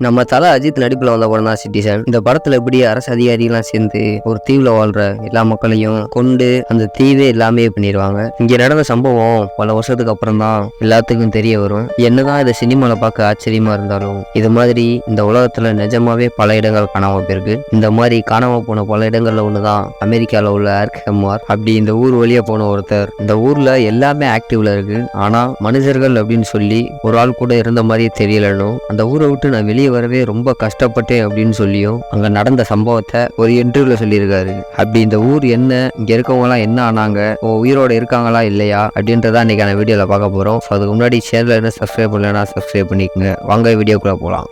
நம்ம தல அஜித் நடிப்புல வந்த படம் தான் சிட்டிசன். இந்த படத்துல எப்படி அரசு அதிகாரிகள்லாம் சேர்ந்து ஒரு தீவுல வாழ்ற எல்லா மக்களையும் கொண்டு அந்த தீவே எல்லாமே பண்ணிடுவாங்க. இங்க நடந்த சம்பவம் பல வருஷத்துக்கு அப்புறம் தான் எல்லாத்துக்கும் தெரிய வரும். என்னதான் இதை சினிமால பார்க்க ஆச்சரியமா இருந்தாலும் இது மாதிரி இந்த உலகத்துல நிஜமாவே பல இடங்கள் காணாம போயிருக்கு. இந்த மாதிரி காணாம போன பல இடங்கள்ல ஒண்ணுதான் அமெரிக்கால உள்ள ஆர்க்ஹம். அப்படி இந்த ஊர் வழியா போன ஒருத்தர் இந்த ஊர்ல எல்லாமே ஆக்டிவ்ல இருக்கு, ஆனா மனிதர்கள் அப்படின்னு சொல்லி ஒரு ஆள் கூட இருந்த மாதிரியே தெரியலன்னு அந்த ஊரை விட்டு நான் வெளியே வரவே ரொம்ப கஷ்டப்பட்டேன் அப்படின்னு சொல்லியும் அங்க நடந்த சம்பவத்தை ஒரு இன்டர்வியூல சொல்லியிருக்காரு. அப்படி இந்த ஊர் என்ன, இங்க இருக்கவங்க எல்லாம் என்ன ஆனாங்க, உயிரோட இருக்காங்களா இல்லையா அப்படின்றத இன்னைக்கான வீடியோல பார்க்க போறோம். அதுக்கு முன்னாடி சேனல் என்ன சப்ஸ்கிரைப் பண்ணலன்னா சப்ஸ்கிரைப் பண்ணிக்கோங்க. வாங்க வீடியோக்குள்ள போலாம்.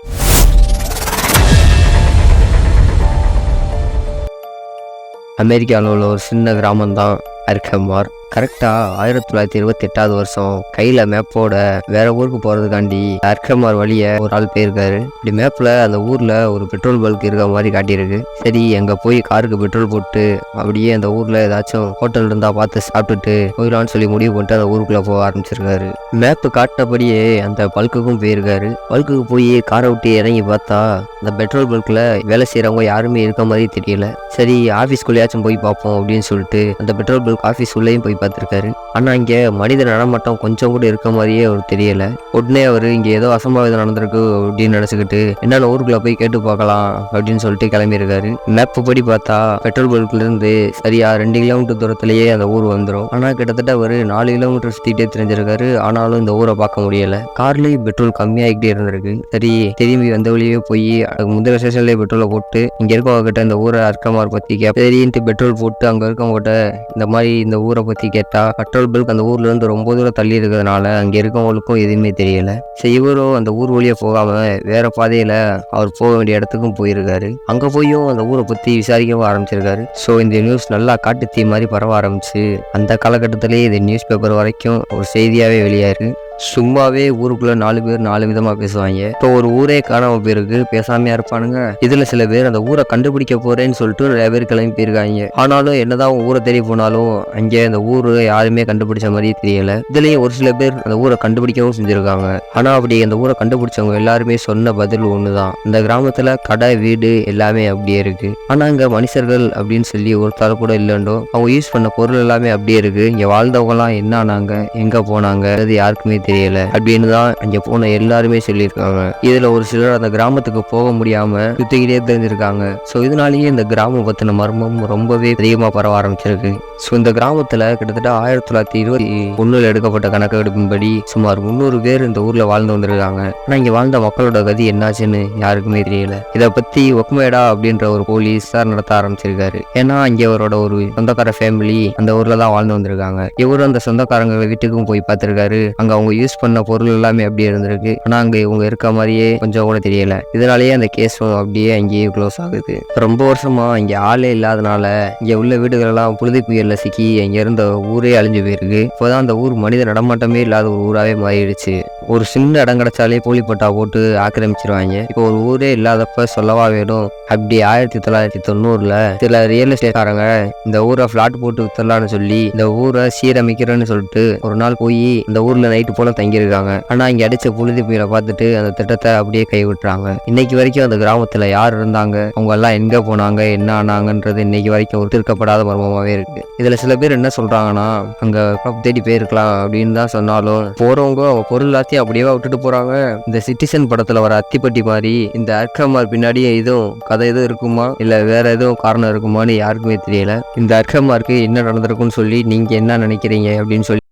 அமெரிக்காவில் உள்ள ஒரு சின்ன கிராமம் தான் ஆர்க்ஹம். கரெக்டாக 1928 வருஷம் கையில் மேப்போட வேற ஊருக்கு போகிறதுக்காண்டி ஆர்க்ஹம் வழியை ஒரு ஆள் போயிருக்காரு. இப்படி மேப்பில் அந்த ஊரில் ஒரு பெட்ரோல் பல்க் இருக்க மாதிரி காட்டியிருக்கு. சரி, எங்கே போய் காருக்கு பெட்ரோல் போட்டு அப்படியே அந்த ஊரில் ஏதாச்சும் ஹோட்டல் இருந்தால் பார்த்து சாப்பிட்டுட்டு போயிடலான்னு சொல்லி முடிவு பண்ணிட்டு அந்த ஊருக்குள்ளே போக ஆரம்பிச்சிருக்காரு. மேப்பு காட்டினபடியே அந்த பல்க்குக்கும் போயிருக்காரு. பல்க்குக்கு போய் காரை விட்டு இறங்கி பார்த்தா அந்த பெட்ரோல் பல்கில் வேலை செய்கிறவங்க யாருமே இருக்க மாதிரி தெரியல. சரி, ஆஃபீஸ்குள்ளேயாச்சும் போய் பார்ப்போம் அப்படின்னு சொல்லிட்டு அந்த பெட்ரோல் பல்க் ஆஃபீஸ் உள்ளேயும் போய் பார்த்துருக்காரு. ஆனா இங்க மனித நடமாட்டம் கொஞ்சம் கூட இருக்க மாதிரியே அவர் தெரியல. உடனே அவரு இங்க ஏதோ அசம்பாவிதம் நடந்திருக்கு அப்படின்னு நினைச்சுக்கிட்டு என்னென்ன ஊருக்குள்ள போய் கேட்டு பார்க்கலாம் அப்படின்னு சொல்லிட்டு கிளம்பியிருக்காரு. மேப் படி பார்த்தா பெட்ரோல் பல்க்ல இருந்து சரியா 2 கிலோமீட்டர் தூரத்திலேயே அந்த ஊர் வந்துடும். ஆனா கிட்டத்தட்ட ஒரு 4 கிலோமீட்டர் சுத்திட்டே தெரிஞ்சிருக்காரு. ஆனாலும் இந்த ஊரை பார்க்க முடியல. கார்லயும் பெட்ரோல் கம்மியாகிட்டே இருந்திருக்கு. சரி, திரும்பி வந்த வழியே போய் முந்தின ஸ்டேஷன்லயே பெட்ரோலை போட்டு இங்க இருக்கவங்க கிட்ட இந்த ஊரை ஆர்க்ஹம் பத்தி சரின்ட்டு பெட்ரோல் போட்டு அங்க இருக்கவங்க கிட்ட இந்த மாதிரி இந்த ஊரை பத்தி கேட்டா பெட்ரோல் பல்க் அந்த ஊர்ல இருந்து ரொம்ப தூரம் தள்ளி இருக்கிறதுனால அங்க இருக்கவங்களுக்கும் எதுவுமே தெரியல. சரி, இவரும் அந்த ஊர் வழியா போகாம வேற பாதையில அவர் போக வேண்டிய இடத்துக்கும் போயிருக்காரு. அங்க போயும் அந்த ஊரை பத்தி விசாரிக்கவும் ஆரம்பிச்சிருக்காரு. ஸோ இந்த நியூஸ் நல்லா காட்டு தீ மாதிரி பரவ ஆரம்பிச்சு அந்த காலகட்டத்திலேயே இது நியூஸ் பேப்பர் வரைக்கும் ஒரு செய்தியாவே வெளியாயிருக்கு. சும்மாவே ஊருக்குள்ள 4 பேர் 4 விதமா பேசுவாங்க. இப்போ ஒரு ஊரே காணாம போயிருக்கு, பேசாமையா இருப்பானுங்க. இதுல சில பேர் அந்த ஊரை கண்டுபிடிக்க போறேன்னு சொல்லிட்டு நிறைய பேர் கிளம்பி போயிருக்காங்க. ஆனாலும் என்னதான் ஊரை தேடி போனாலும் அங்கே அந்த ஊரு யாருமே கண்டுபிடிச்ச மாதிரியே தெரியல. இதுலயும் ஒரு சில பேர் அந்த ஊரை கண்டுபிடிக்கவும் செஞ்சிருக்காங்க. ஆனா அப்படி அந்த ஊரை கண்டுபிடிச்சவங்க எல்லாருமே சொன்ன பதில் ஒண்ணுதான், இந்த கிராமத்துல கடை வீடு எல்லாமே அப்படியே இருக்கு. ஆனா இங்க மனுஷர்கள் அப்படின்னு சொல்லி ஒருத்தர் கூட இல்லைண்டோ, அவங்க யூஸ் பண்ண பொருள் எல்லாமே அப்படியே இருக்கு. இங்க வாழ்ந்தவங்க எல்லாம் என்ன ஆனாங்க, எங்க போனாங்க, அது யாருக்குமே தெரியல அப்படின்னு தான் அங்க போன எல்லாருமே சொல்லியிருக்காங்க. இதுல ஒரு சிலர் அந்த கிராமத்துக்கு போக முடியாம சுத்திக்கிட்டே தெரிஞ்சிருக்காங்க. சோ இதனாலேயே இந்த கிராமம் பத்தின மர்மம் ரொம்பவே அதிகமா பரவ ஆரம்பிச்சிருக்கு. ஸோ இந்த கிராமத்தில் கிட்டத்தட்ட 1921 எடுக்கப்பட்ட கணக்கெடுப்பின்படி சுமார் 300 பேர் இந்த ஊரில் வாழ்ந்து வந்திருக்காங்க. ஆனால் இங்கே வாழ்ந்த மக்களோட கதி என்னாச்சுன்னு யாருக்குமே தெரியல. இதை பற்றி ஒக்மேடா அப்படின்ற ஒரு போலீஸ் நடத்த ஆரம்பிச்சிருக்காரு. ஏன்னா இங்கே அவரோட ஒரு சொந்தக்கார ஃபேமிலி அந்த ஊரில் தான் வாழ்ந்து வந்திருக்காங்க. இவரும் அந்த சொந்தக்காரங்க வீட்டுக்கும் போய் பார்த்துருக்காரு. அங்கே அவங்க யூஸ் பண்ண பொருள் எல்லாமே அப்படியே இருந்திருக்கு. ஆனால் அங்கே இவங்க இருக்க மாதிரியே கொஞ்சம் கூட தெரியல. இதனாலேயே அந்த கேஸும் அப்படியே அங்கேயே க்ளோஸ் ஆகுது. ரொம்ப வருஷமா இங்கே ஆளே இல்லாதனால இங்கே உள்ள வீடுகள் எல்லாம் புழுதி புயல் சிக்கி இங்க இருந்த ஊரே அழிஞ்சு போயிருக்கு. இப்போதான் அந்த ஊர் மனித நடமாட்டமே இல்லாத ஒரு ஊராவே மாறிடுச்சு. ஒரு சின்ன இடம் கிடைச்சாலே போலிப்பட்டா போட்டு ஆக்கிரமிச்சிருவாங்க. இப்போ ஒரு ஊரே இல்லாதப்ப சொல்லவா வேணும். அப்படி 1990 சில ரியல் எஸ்டேட்காரங்க இந்த ஊரை பிளாட் போட்டு வித்தரலான்னு சொல்லி இந்த ஊரை சீரமைக்கிறேன்னு சொல்லிட்டு ஒரு நாள் போய் இந்த ஊர்ல நைட்டு போல தங்கியிருக்காங்க. ஆனா இங்க அடிச்ச புழுதி புயலை பார்த்துட்டு அந்த திட்டத்தை அப்படியே கைவிட்டுறாங்க. இன்னைக்கு வரைக்கும் அந்த கிராமத்துல யார் இருந்தாங்க, அவங்க எல்லாம் எங்க போனாங்க, என்ன ஆனாங்கன்றது இன்னைக்கு வரைக்கும் ஒரு தீர்க்கப்படாத மர்மமாவே இருக்கு. இதுல சில பேர் என்ன சொல்றாங்கன்னா, அங்க தேடி போயிருக்கலாம் அப்படின்னு தான் சொன்னாலும் போறவங்க அவங்க பொருள் எல்லாத்தையும் அப்படியே விட்டுட்டு போறாங்க. இந்த சிட்டிசன் படத்துல வர அத்திப்பட்டி மாதிரி இந்த ஆர்க்ஹம் பின்னாடியே எதுவும் கதை எதுவும் இருக்குமா, இல்ல வேற எதுவும் காரணம் இருக்குமான்னு யாருக்குமே தெரியல. இந்த ஆர்க்ஹம் என்ன நடந்திருக்குன்னு சொல்லி நீங்க என்ன நினைக்கிறீங்க அப்படின்னு சொல்லி